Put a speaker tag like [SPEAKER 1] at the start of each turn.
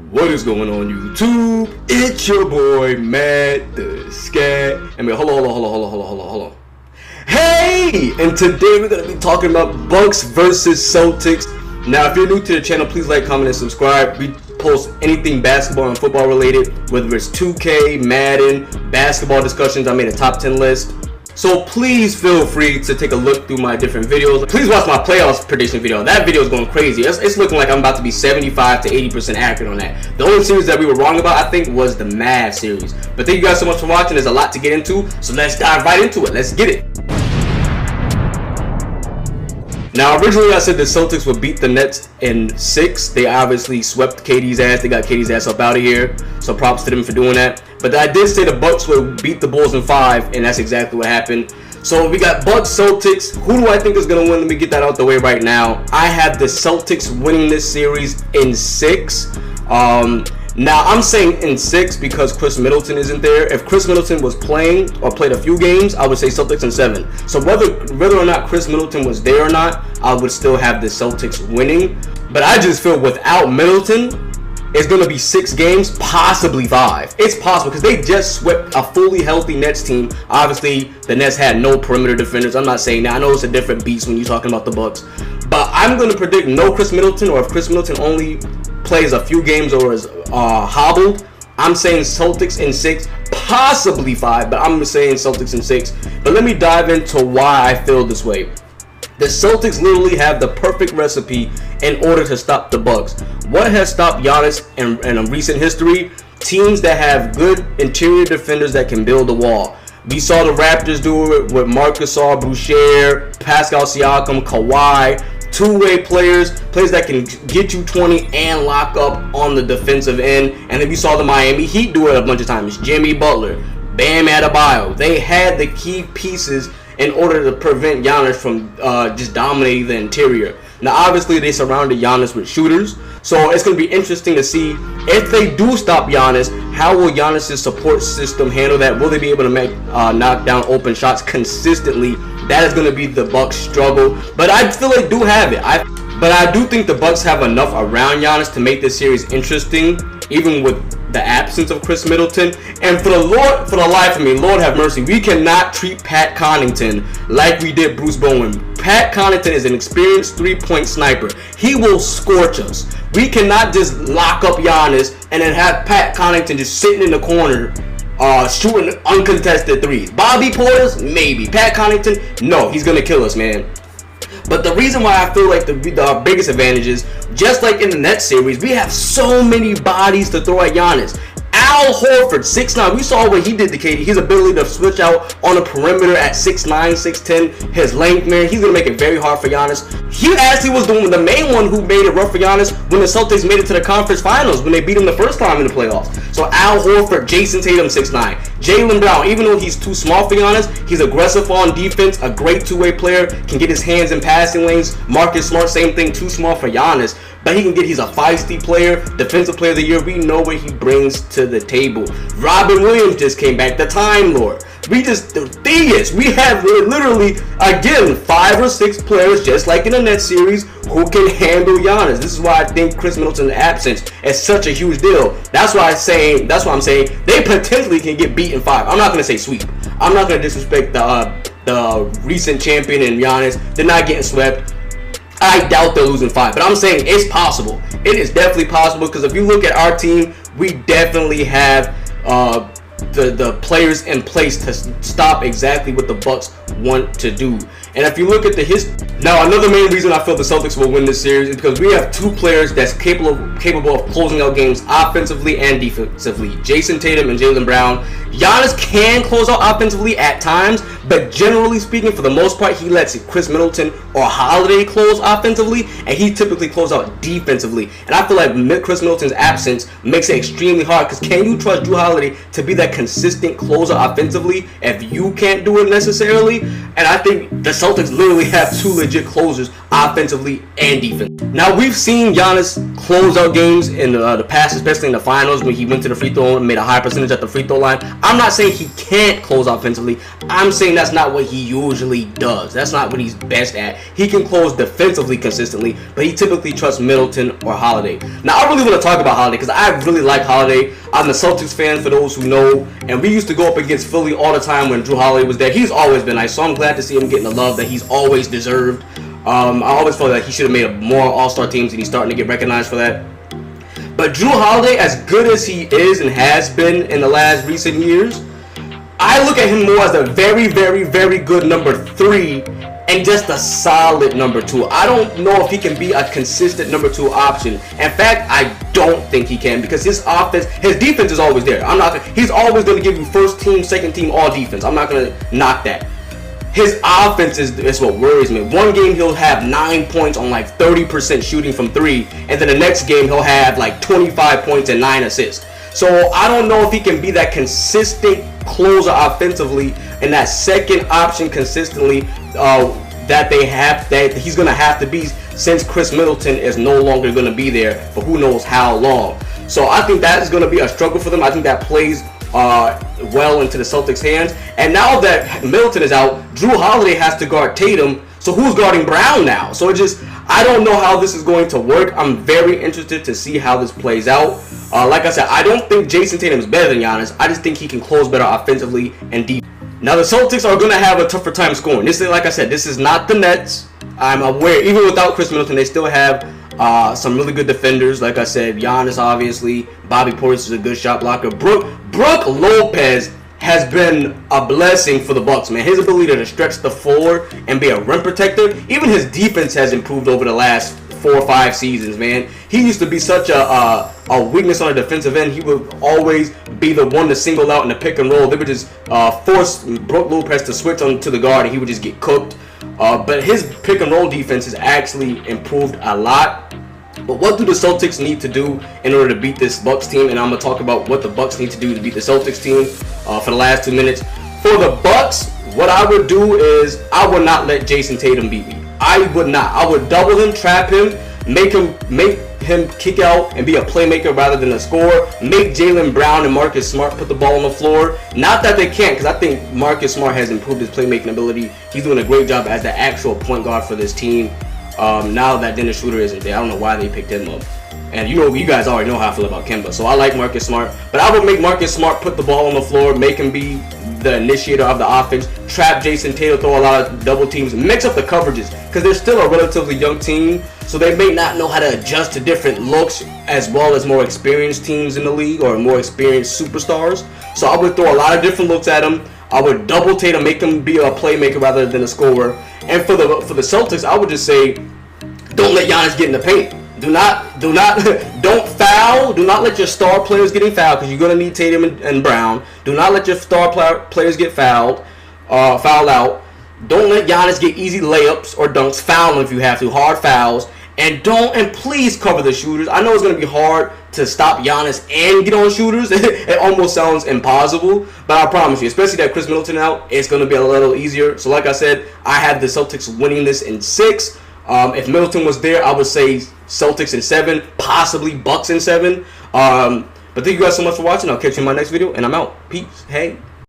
[SPEAKER 1] What is going on YouTube? It's your boy Matt the Scat. I mean, hold on. Hey! And today we're gonna be talking about Bucks versus Celtics. Now, if you're new to the channel, please like, comment, and subscribe. We post anything basketball and football related, whether it's 2K, Madden, basketball discussions. I made a top 10 list. So please feel free to take a look through my different videos. Please watch my playoffs prediction video. That video is going crazy. It's looking like I'm about to be 75 to 80% accurate on that. The only series that we were wrong about, I think, was the Mavs series. But thank you guys so much for watching. There's a lot to get into, so let's dive right into it. Let's get it. Now, originally I said the Celtics would beat the Nets in 6. They obviously swept KD's ass. They got KD's ass up out of here. So props to them for doing that. But I did say the Bucks would beat the Bulls in 5, and that's exactly what happened. So we got Bucks, Celtics. Who do I think is going to win? Let me get that out the way right now. I have the Celtics winning this series in 6. Now, I'm saying in 6 because Chris Middleton isn't there. If Chris Middleton was playing or played a few games, I would say Celtics in 7. So whether or not Chris Middleton was there or not, I would still have the Celtics winning. But I just feel without Middleton, it's going to be 6 games, possibly 5. It's possible because they just swept a fully healthy Nets team. Obviously, the Nets had no perimeter defenders. I'm not saying that. I know it's a different beast when you're talking about the Bucks. But I'm going to predict no Chris Middleton, or if Chris Middleton only plays a few games or is hobbled, I'm saying Celtics in 6, possibly 5, but I'm saying Celtics in 6. But let me dive into why I feel this way. The Celtics literally have the perfect recipe in order to stop the Bucks. What has stopped Giannis in recent history? Teams that have good interior defenders that can build a wall. We saw the Raptors do it with Marcus Gasol, Boucher, Pascal Siakam, Kawhi. Two-way players that can get you 20 and lock up on the defensive end. And then we saw the Miami Heat do it a bunch of times. Jimmy Butler, Bam Adebayo. They had the key pieces in order to prevent Giannis from just dominating the interior. Now, obviously, they surrounded Giannis with shooters. So it's going to be interesting to see if they do stop Giannis, how will Giannis' support system handle that? Will they be able to make knock down open shots consistently? That is going to be the Bucks' struggle. But I feel like do have it. But I do think the Bucks have enough around Giannis to make this series interesting, even with the absence of Chris Middleton. And for the life of me, Lord have mercy, we cannot treat Pat Conington like we did Bruce Bowen. Pat Conington is an experienced three-point sniper. He will scorch us. We cannot just lock up Giannis and then have Pat Conington just sitting in the corner shooting uncontested threes. Bobby Portis, maybe. Pat Conington, no, he's gonna kill us, man. But the reason why I feel like the biggest advantage is, just like in the Nets series, we have so many bodies to throw at Giannis. Al Horford, 6'9". We saw what he did to KD. His ability to switch out on the perimeter at 6'9", 6'10". His length, man, he's going to make it very hard for Giannis. He actually was the main one who made it rough for Giannis when the Celtics made it to the conference finals, when they beat him the first time in the playoffs. So Al Horford, Jason Tatum, 6'9". Jaylen Brown, even though he's too small for Giannis, he's aggressive on defense, a great two-way player, can get his hands in passing lanes. Marcus Smart, same thing, too small for Giannis. But he's a feisty player, defensive player of the year. We know what he brings to the table. Robin Williams just came back, the Time Lord. The thing is, we have literally, again, 5 or 6 players, just like in the Nets series, who can handle Giannis. This is why I think Chris Middleton's absence is such a huge deal. That's why I'm saying they potentially can get beat in 5. I'm not going to say sweep. I'm not going to disrespect the recent champion in Giannis. They're not getting swept. I doubt they'll lose in 5, but I'm saying it's possible. It is definitely possible because if you look at our team, we definitely have the players in place to stop exactly what the Bucks want to do. And if you look at the history, now another main reason I feel the Celtics will win this series is because we have 2 players that's capable of closing out games offensively and defensively. Jason Tatum and Jaylen Brown. Giannis can close out offensively at times, but generally speaking, for the most part, he lets Chris Middleton or Holiday close offensively, and he typically close out defensively. And I feel like Chris Middleton's absence makes it extremely hard, because can you trust Jrue Holiday to be that consistent closer offensively if you can't do it necessarily? And I think the Celtics literally have two legit closers offensively and defense. Now, we've seen Giannis close out games in the past, especially in the finals when he went to the free throw and made a high percentage at the free throw line. I'm not saying he can't close offensively. I'm saying that's not what he usually does. That's not what he's best at. He can close defensively consistently, but he typically trusts Middleton or Holiday. Now, I really want to talk about Holiday because I really like Holiday. I'm a Celtics fan, for those who know, and we used to go up against Philly all the time when Jrue Holiday was there. He's always been nice, so I'm glad to see him getting the love that he's always deserved. I always felt like he should have made more All-Star teams, and he's starting to get recognized for that. But Jrue Holiday, as good as he is and has been in the last recent years, I look at him more as a very, very, very good number 3 and just a solid number 2. I don't know if he can be a consistent number 2 option. In fact, I don't think he can, because his offense, his defense is always there. He's always going to give you first team, second team, all defense. I'm not going to knock that. His offense is what worries me. One game he'll have 9 points on like 30% shooting from 3, and then the next game he'll have like 25 points and 9 assists. So I don't know if he can be that consistent closer offensively and that second option consistently that he's going to have to be, since Chris Middleton is no longer going to be there for who knows how long. So I think that is going to be a struggle for them. I think that plays well into the Celtics' hands. And now that Middleton is out, Jrue Holiday has to guard Tatum. So who's guarding Brown now? So I don't know how this is going to work. I'm very interested to see how this plays out. Like I said, I don't think Jason Tatum is better than Giannis. I just think he can close better offensively and defensively. Now the Celtics are going to have a tougher time scoring. This is, like I said, this is not the Nets. I'm aware, even without Chris Middleton, they still have some really good defenders. Like I said, Giannis, obviously. Bobby Portis is a good shot blocker. Brook Lopez has been a blessing for the Bucks, man. His ability to stretch the floor and be a rim protector, even his defense has improved over the last 4 or 5 seasons, man. He used to be such a weakness on the defensive end. He would always be the one to single out in the pick and roll. They would just force Brook Lopez to switch on to the guard, and he would just get cooked. But his pick and roll defense has actually improved a lot. But what do the Celtics need to do in order to beat this Bucks team? And I'm going to talk about what the Bucks need to do to beat the Celtics team for the last 2 minutes. For the Bucks, what I would do is I would not let Jason Tatum beat me. I would not. I would double him, trap him, make him kick out and be a playmaker rather than a scorer. Make Jaylen Brown and Marcus Smart put the ball on the floor. Not that they can't, because I think Marcus Smart has improved his playmaking ability. He's doing a great job as the actual point guard for this team. Now that Dennis Schroeder isn't there, I don't know why they picked him up. And you guys already know how I feel about Kemba. So I like Marcus Smart. But I would make Marcus Smart put the ball on the floor, make him be the initiator of the offense, trap Jason Tatum, throw a lot of double teams, mix up the coverages, because they're still a relatively young team, so they may not know how to adjust to different looks as well as more experienced teams in the league or more experienced superstars. So I would throw a lot of different looks at him. I would double Tatum, make him be a playmaker rather than a scorer. And for the Celtics, I would just say, don't let Giannis get in the paint. Don't foul. Do not let your star players get fouled, because you're gonna need Tatum and Brown. Do not let your star players get fouled out. Don't let Giannis get easy layups or dunks. Foul him if you have to, hard fouls. And please cover the shooters. I know it's gonna be hard to stop Giannis and get on shooters. It almost sounds impossible, but I promise you, especially that Chris Middleton out, it's gonna be a little easier. So like I said, I had the Celtics winning this in 6. If Middleton was there, I would say Celtics in 7, possibly Bucks in 7. But thank you guys so much for watching. I'll catch you in my next video, and I'm out. Peace. Hey.